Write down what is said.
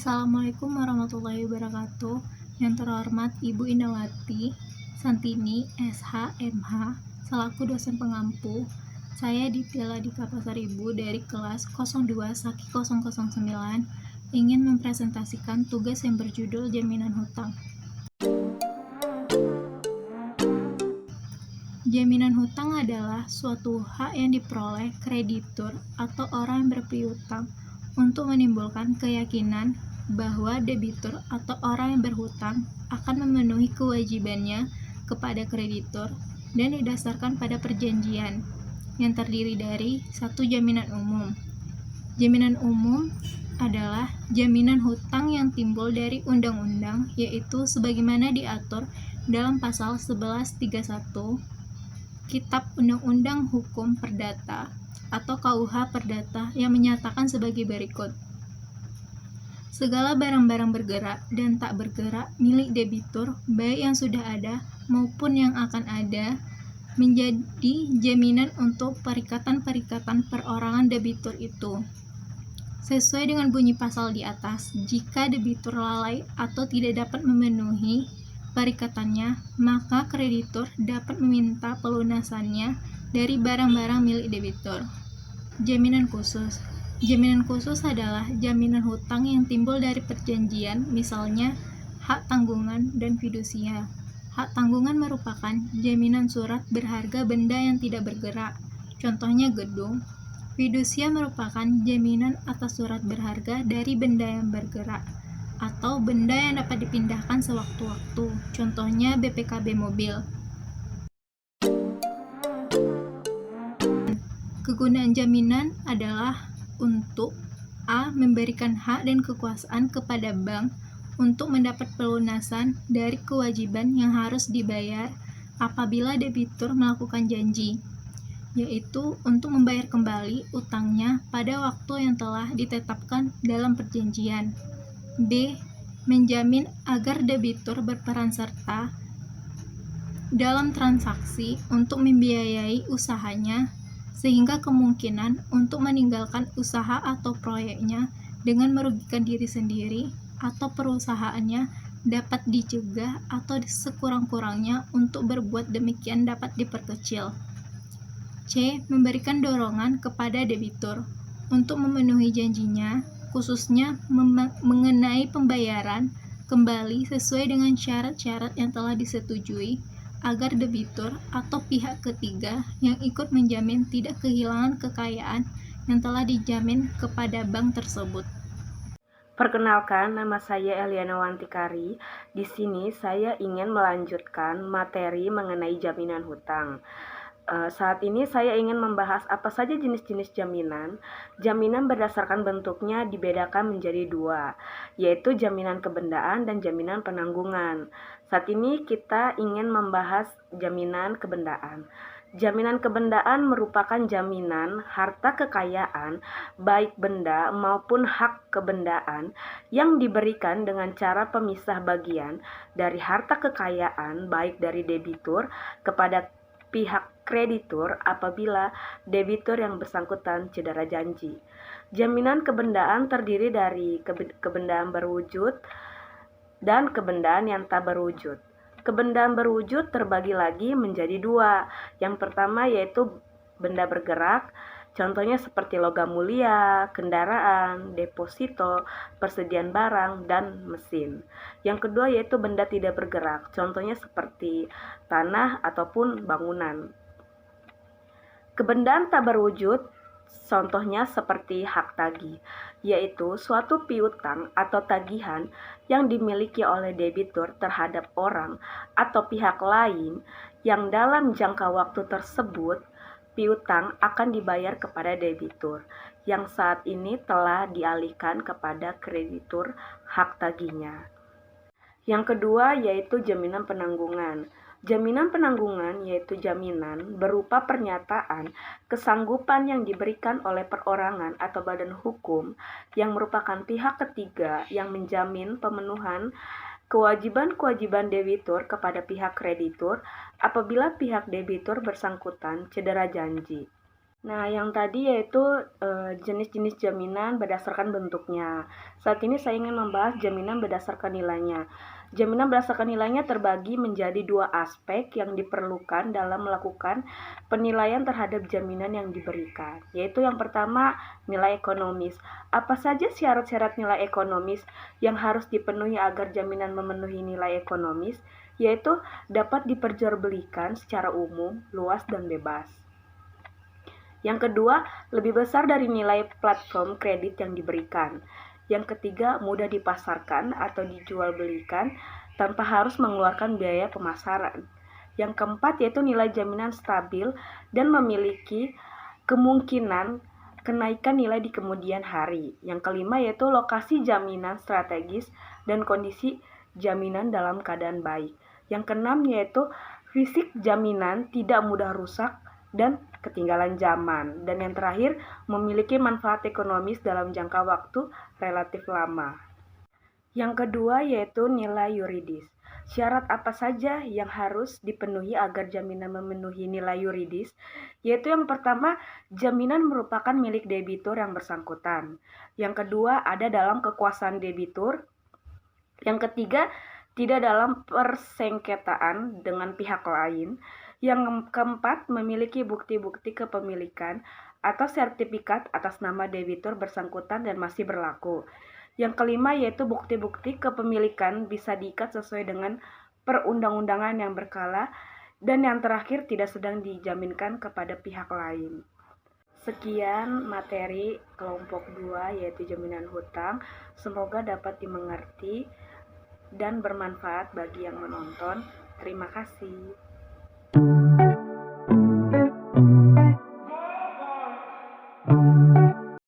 Assalamualaikum warahmatullahi wabarakatuh. Yang terhormat Ibu Indawati Santini, SH, MH, selaku dosen pengampu, saya Ditya Dika Pasaribu dari kelas 02 Saki 009 ingin mempresentasikan tugas yang berjudul Jaminan Hutang. Jaminan hutang adalah suatu hak yang diperoleh kreditur atau orang yang berpiutang untuk menimbulkan keyakinan bahwa debitur atau orang yang berhutang akan memenuhi kewajibannya kepada kreditur dan didasarkan pada perjanjian yang terdiri dari satu jaminan umum. Jaminan umum adalah jaminan hutang yang timbul dari undang-undang, yaitu sebagaimana diatur dalam pasal 1131 Kitab Undang-Undang Hukum Perdata atau KUH Perdata yang menyatakan sebagai berikut. Segala barang-barang bergerak dan tak bergerak milik debitur, baik yang sudah ada maupun yang akan ada, menjadi jaminan untuk perikatan-perikatan perorangan debitur itu. Sesuai dengan bunyi pasal di atas, jika debitur lalai atau tidak dapat memenuhi perikatannya, maka kreditur dapat meminta pelunasannya dari barang-barang milik debitur. Jaminan khusus. Jaminan khusus adalah jaminan hutang yang timbul dari perjanjian, misalnya hak tanggungan dan fidusia. Hak tanggungan merupakan jaminan surat berharga benda yang tidak bergerak, contohnya gedung. Fidusia merupakan jaminan atas surat berharga dari benda yang bergerak atau benda yang dapat dipindahkan sewaktu-waktu, contohnya BPKB mobil. Kegunaan jaminan adalah untuk A. Memberikan hak dan kekuasaan kepada bank untuk mendapat pelunasan dari kewajiban yang harus dibayar apabila debitur melakukan janji, yaitu untuk membayar kembali utangnya pada waktu yang telah ditetapkan dalam perjanjian. B. Menjamin agar debitur berperan serta dalam transaksi untuk membiayai usahanya, sehingga kemungkinan untuk meninggalkan usaha atau proyeknya dengan merugikan diri sendiri atau perusahaannya dapat dicegah atau sekurang-kurangnya untuk berbuat demikian dapat diperkecil. C. Memberikan dorongan kepada debitur untuk memenuhi janjinya, khususnya mengenai pembayaran kembali sesuai dengan syarat-syarat yang telah disetujui, agar debitur atau pihak ketiga yang ikut menjamin tidak kehilangan kekayaan yang telah dijamin kepada bank tersebut. Perkenalkan, nama saya Eliana Wantikari. Di sini saya ingin melanjutkan materi mengenai jaminan hutang. Saat ini saya ingin membahas apa saja jenis-jenis jaminan. Jaminan berdasarkan bentuknya dibedakan menjadi dua, yaitu jaminan kebendaan dan jaminan penanggungan. Saat ini kita ingin membahas jaminan kebendaan. Jaminan kebendaan merupakan jaminan harta kekayaan, baik benda maupun hak kebendaan, yang diberikan dengan cara pemisah bagian dari harta kekayaan, baik dari debitur kepada pihak kreditur apabila debitur yang bersangkutan cedera janji. Jaminan kebendaan terdiri dari kebendaan berwujud dan kebendaan yang tak berwujud. Kebendaan berwujud terbagi lagi menjadi dua. Yang pertama yaitu benda bergerak, contohnya seperti logam mulia, kendaraan, deposito, persediaan barang, dan mesin. Yang kedua yaitu benda tidak bergerak, contohnya seperti tanah ataupun bangunan. Kebendaan tak berwujud, contohnya seperti hak tagih, yaitu suatu piutang atau tagihan yang dimiliki oleh debitur terhadap orang atau pihak lain yang dalam jangka waktu tersebut piutang akan dibayar kepada debitur yang saat ini telah dialihkan kepada kreditur hak tagihnya. Yang kedua yaitu jaminan penanggungan. Jaminan penanggungan yaitu jaminan berupa pernyataan kesanggupan yang diberikan oleh perorangan atau badan hukum yang merupakan pihak ketiga yang menjamin pemenuhan kewajiban-kewajiban debitur kepada pihak kreditur apabila pihak debitur bersangkutan cedera janji. Nah, yang tadi yaitu jenis-jenis jaminan berdasarkan bentuknya. Saat ini saya ingin membahas jaminan berdasarkan nilainya. Jaminan berdasarkan nilainya terbagi menjadi dua aspek yang diperlukan dalam melakukan penilaian terhadap jaminan yang diberikan, yaitu yang pertama nilai ekonomis. Apa saja syarat-syarat nilai ekonomis yang harus dipenuhi agar jaminan memenuhi nilai ekonomis, yaitu dapat diperjualbelikan secara umum, luas, dan bebas. Yang kedua, lebih besar dari nilai platform kredit yang diberikan. Yang ketiga, mudah dipasarkan atau dijual belikan tanpa harus mengeluarkan biaya pemasaran. Yang keempat, yaitu nilai jaminan stabil dan memiliki kemungkinan kenaikan nilai di kemudian hari. Yang kelima, yaitu lokasi jaminan strategis dan kondisi jaminan dalam keadaan baik. Yang keenam, yaitu fisik jaminan tidak mudah rusak dan ketinggalan zaman. Dan yang terakhir, memiliki manfaat ekonomis dalam jangka waktu relatif lama. Yang kedua yaitu nilai yuridis. Syarat apa saja yang harus dipenuhi agar jaminan memenuhi nilai yuridis? Yaitu yang pertama, jaminan merupakan milik debitur yang bersangkutan. Yang kedua, ada dalam kekuasaan debitur. Yang ketiga, tidak dalam persengketaan dengan pihak lain. Yang keempat, memiliki bukti-bukti kepemilikan atau sertifikat atas nama debitur bersangkutan dan masih berlaku. Yang kelima yaitu bukti-bukti kepemilikan bisa diikat sesuai dengan perundang-undangan yang berkala. Dan yang terakhir tidak sedang dijaminkan kepada pihak lain. Sekian materi kelompok 2 yaitu jaminan hutang. Semoga dapat dimengerti dan bermanfaat bagi yang menonton. Terima kasih.